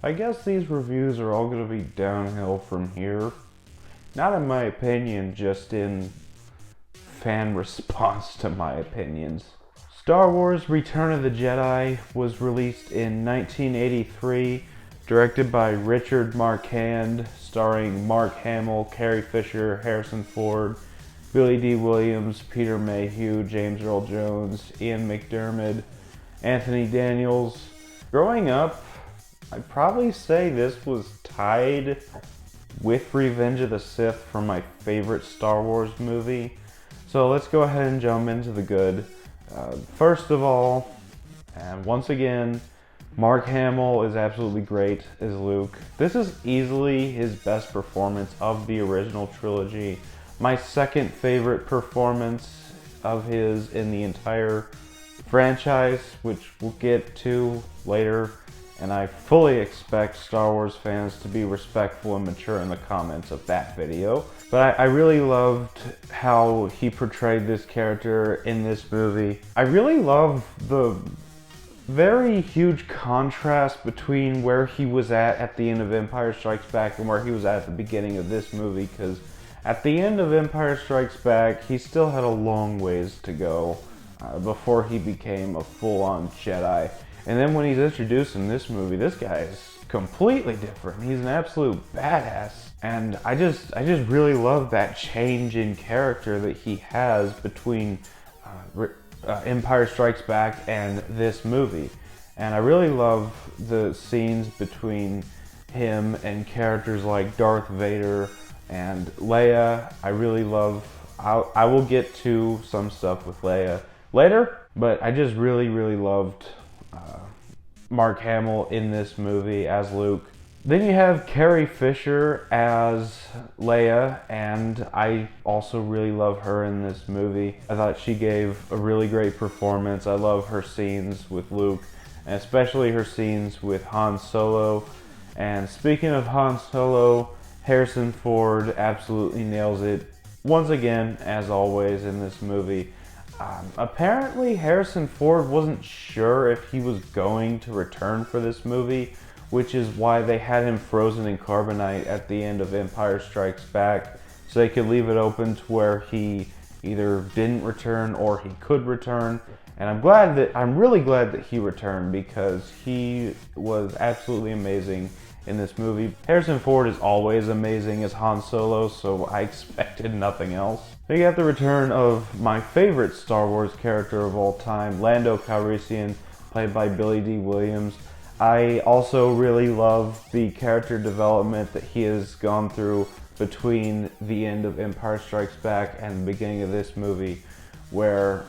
I guess these reviews are all going to be downhill from here. Not in my opinion, just in fan response to my opinions. Star Wars Return of the Jedi was released in 1983, directed by Richard Marquand, starring Mark Hamill, Carrie Fisher, Harrison Ford, Billy D. Williams, Peter Mayhew, James Earl Jones, Ian McDiarmid, Anthony Daniels. Growing up, I'd probably say this was tied with Revenge of the Sith for my favorite Star Wars movie. So let's go ahead and jump into the good. First of all, and once again, Mark Hamill is absolutely great as Luke. This is easily his best performance of the original trilogy. My second favorite performance of his in the entire franchise, which we'll get to later. And I fully expect Star Wars fans to be respectful and mature in the comments of that video. But I really loved how he portrayed this character in this movie. I really love the very huge contrast between where he was at the end of Empire Strikes Back and where he was at the beginning of this movie, because at the end of Empire Strikes Back, he still had a long ways to go before he became a full-on Jedi. And then when he's introduced in this movie, this guy is completely different. He's an absolute badass. And I just really love that change in character that he has between Empire Strikes Back and this movie. And I really love the scenes between him and characters like Darth Vader and Leia. I really love, I will get to some stuff with Leia later, but I just really loved Mark Hamill in this movie as Luke. Then you have Carrie Fisher as Leia, and I also really love her in this movie. I thought she gave a really great performance. I love her scenes with Luke, and especially her scenes with Han Solo. And speaking of Han Solo, Harrison Ford absolutely nails it once again, as always, in this movie. Apparently Harrison Ford wasn't sure if he was going to return for this movie, which is why they had him frozen in carbonite at the end of Empire Strikes Back, so they could leave it open to where he either didn't return or he could return. And I'm really glad that he returned, because he was absolutely amazing in this movie. Harrison Ford is always amazing as Han Solo, so I expected nothing else. Then you have the return of my favorite Star Wars character of all time, Lando Calrissian, played by Billy D. Williams. I also really love the character development that he has gone through between the end of Empire Strikes Back and the beginning of this movie, where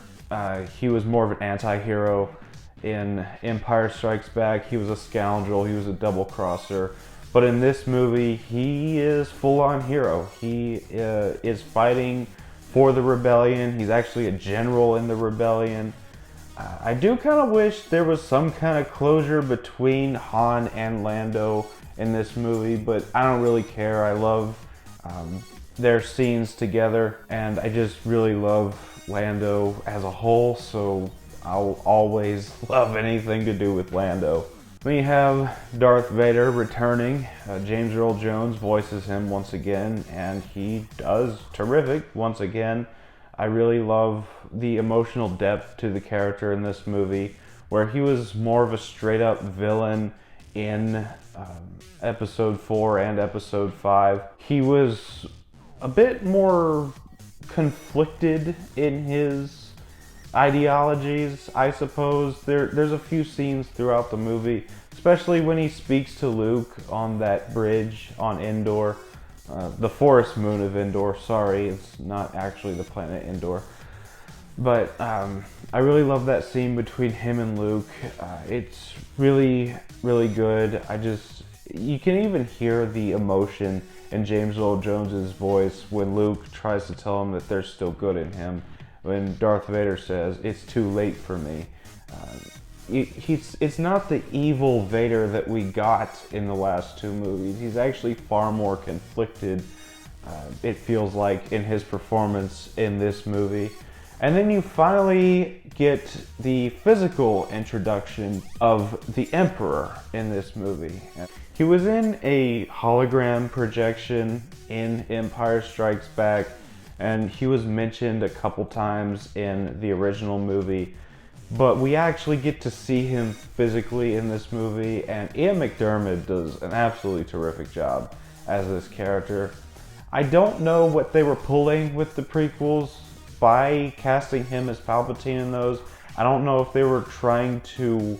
he was more of an anti-hero. In Empire Strikes Back, he was a scoundrel, he was a double-crosser. But in this movie, he is full-on hero. He is fighting for the rebellion. He's actually a general in the rebellion. I do kind of wish there was some kind of closure between Han and Lando in this movie, but I don't really care. I love their scenes together, and I just really love Lando as a whole, so I'll always love anything to do with Lando. Then you have Darth Vader returning. James Earl Jones voices him once again, and he does terrific once again. I really love the emotional depth to the character in this movie, where he was more of a straight up villain in episode 4 and episode 5. He was a bit more conflicted in his ideologies, I suppose. There's a few scenes throughout the movie, especially when he speaks to Luke on that bridge on Endor, the forest moon of Endor. Sorry, it's not actually the planet Endor. But I really love that scene between him and Luke. It's really good. You can even hear the emotion in James Earl Jones's voice when Luke tries to tell him that there's still good in him. When Darth Vader says, "It's too late for me." It's not the evil Vader that we got in the last two movies. He's actually far more conflicted, it feels like, in his performance in this movie. And then you finally get the physical introduction of the Emperor in this movie. He was in a hologram projection in Empire Strikes Back, and he was mentioned a couple times in the original movie, but we actually get to see him physically in this movie, and Ian McDiarmid does an absolutely terrific job as this character. I don't know what they were pulling with the prequels by casting him as Palpatine in those. I don't know if they were trying to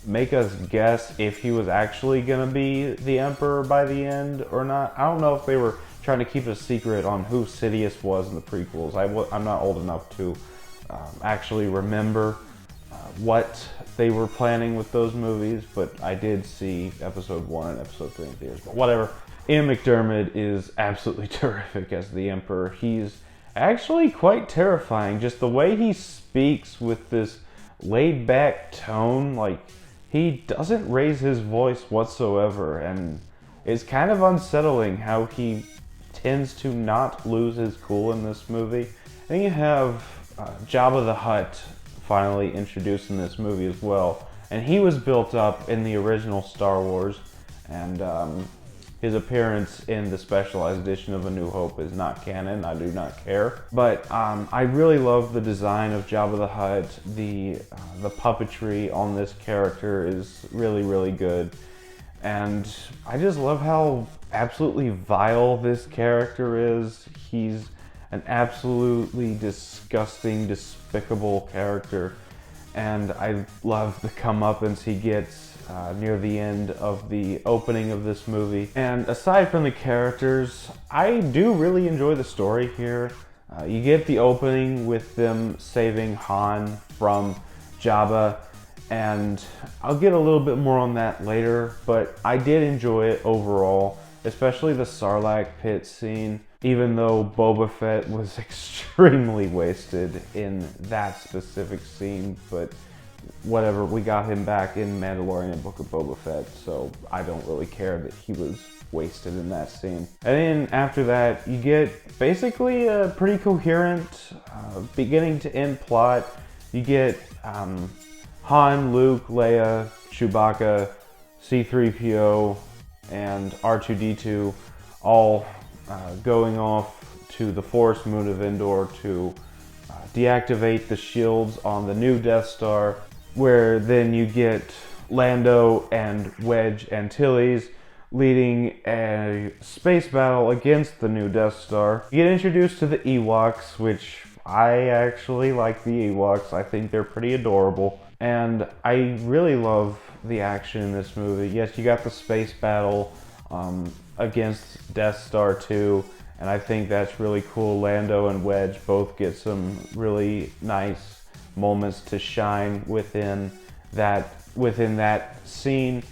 make us guess if he was actually going to be the Emperor by the end or not. I don't know if they were trying to keep a secret on who Sidious was in the prequels. I'm not old enough to actually remember what they were planning with those movies, but I did see episode 1 and episode 3 in theaters. But whatever. Ian McDiarmid is absolutely terrific as the Emperor. He's actually quite terrifying. Just the way he speaks with this laid-back tone, like he doesn't raise his voice whatsoever, and it's kind of unsettling how he tends to not lose his cool in this movie. Then you have Jabba the Hutt finally introduced in this movie as well, and he was built up in the original Star Wars, and his appearance in the specialized edition of A New Hope is not canon. I do not care. But I really love the design of Jabba the Hutt. The puppetry on this character is really, really good. And I just love how absolutely vile this character is. He's an absolutely disgusting, despicable character. And I love the comeuppance he gets near the end of the opening of this movie. And aside from the characters, I do really enjoy the story here. You get the opening with them saving Han from Jabba, and I'll get a little bit more on that later, but I did enjoy it overall, especially the Sarlacc pit scene, even though Boba Fett was extremely wasted in that specific scene, but whatever, we got him back in Mandalorian and Book of Boba Fett, so I don't really care that he was wasted in that scene. And then after that, you get basically a pretty coherent beginning to end plot. You get Han, Luke, Leia, Chewbacca, C-3PO, and R2-D2 all going off to the Forest Moon of Endor to deactivate the shields on the new Death Star, where then you get Lando and Wedge Antilles leading a space battle against the new Death Star. You get introduced to the Ewoks, which I actually like the Ewoks. I think they're pretty adorable. And I really love the action in this movie. Yes, you got the space battle against Death Star 2, and I think that's really cool. Lando and Wedge both get some really nice moments to shine within that scene.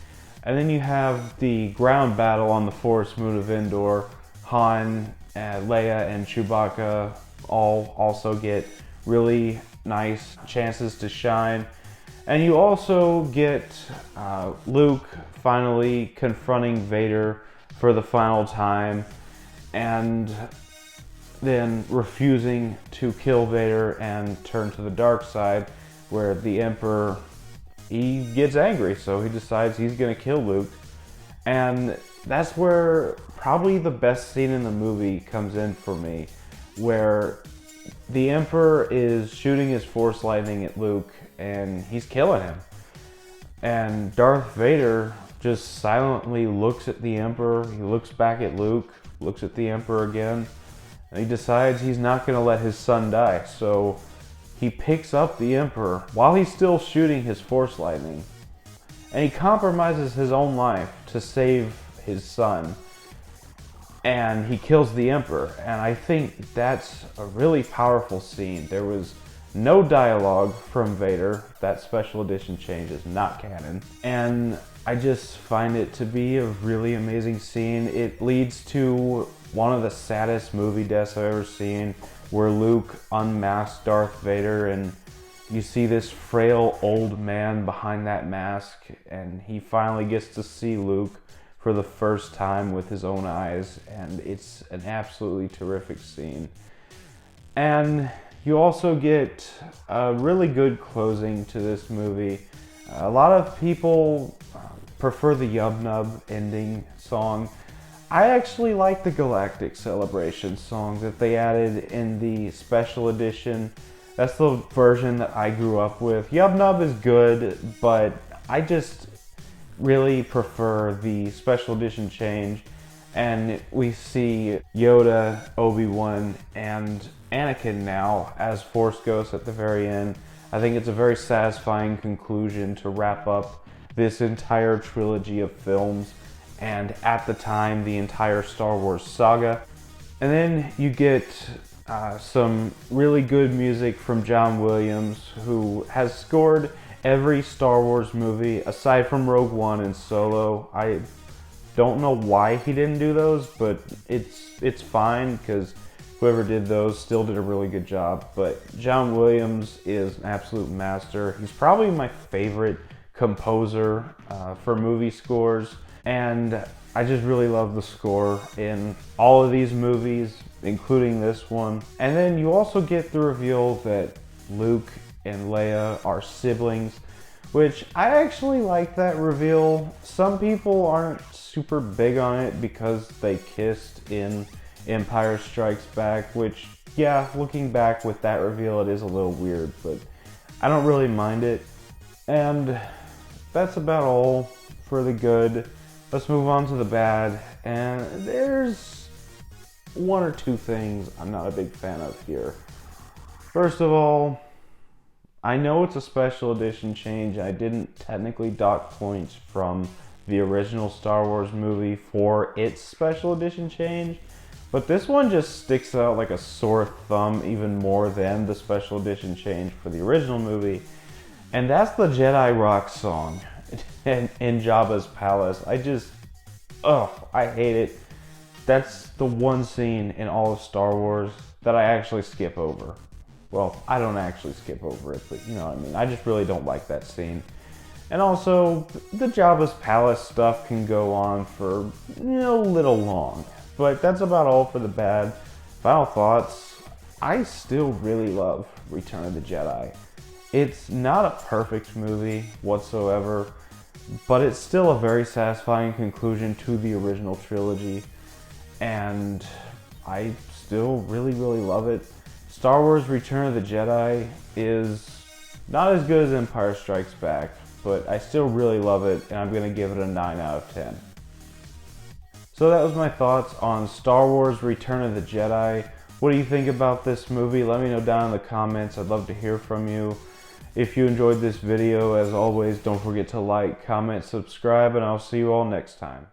And then you have the ground battle on the Forest Moon of Endor. Han, Leia, and Chewbacca all also get really nice chances to shine. And you also get Luke finally confronting Vader for the final time, and then refusing to kill Vader and turn to the dark side, where the Emperor, he gets angry, so he decides he's gonna kill Luke. And that's where probably the best scene in the movie comes in for me, where the Emperor is shooting his Force lightning at Luke and he's killing him. And Darth Vader just silently looks at the Emperor, he looks back at Luke, looks at the Emperor again, and he decides he's not going to let his son die. So he picks up the Emperor while he's still shooting his Force lightning, and he compromises his own life to save his son, and he kills the Emperor. And I think that's a really powerful scene. There was no dialogue from Vader. That special edition change is not canon, and I just find it to be a really amazing scene. It leads to one of the saddest movie deaths I've ever seen, where Luke unmasks Darth Vader and you see this frail old man behind that mask, and he finally gets to see Luke for the first time with his own eyes, and it's an absolutely terrific scene. And you also get a really good closing to this movie. A lot of people prefer the Yub Nub ending song. I actually like the Galactic Celebration song that they added in the special edition. That's the version that I grew up with. Yub Nub is good, but I just really prefer the special edition change. And we see Yoda, Obi-Wan, and Anakin now as Force Ghosts at the very end. I think it's a very satisfying conclusion to wrap up this entire trilogy of films, and at the time, the entire Star Wars saga. And then you get some really good music from John Williams, who has scored every Star Wars movie aside from Rogue One and Solo. I don't know why he didn't do those, but it's fine because whoever did those still did a really good job. But John Williams is an absolute master. He's probably my favorite composer for movie scores, and I just really love the score in all of these movies, including this one. And then you also get the reveal that Luke and Leia are siblings, which I actually like that reveal. Some people aren't super big on it because they kissed in Empire Strikes Back, which, yeah, looking back with that reveal, it is a little weird, but I don't really mind it. And that's about all for the good. Let's move on to the bad, and there's one or two things I'm not a big fan of here. First of all, I know it's a special edition change. I didn't technically dock points from the original Star Wars movie for its special edition change, but this one just sticks out like a sore thumb even more than the special edition change for the original movie, and that's the Jedi Rock song in Jabba's palace. I hate it. That's the one scene in all of Star Wars that I actually skip over. Well, I don't actually skip over it, but you know what I mean. I just really don't like that scene. And also, the Jabba's palace stuff can go on for, a little long. But that's about all for the bad. Final thoughts, I still really love Return of the Jedi. It's not a perfect movie whatsoever, but it's still a very satisfying conclusion to the original trilogy. And I still really, really love it. Star Wars Return of the Jedi is not as good as Empire Strikes Back, but I still really love it, and I'm going to give it a 9 out of 10. So that was my thoughts on Star Wars Return of the Jedi. What do you think about this movie? Let me know down in the comments. I'd love to hear from you. If you enjoyed this video, as always, don't forget to like, comment, subscribe, and I'll see you all next time.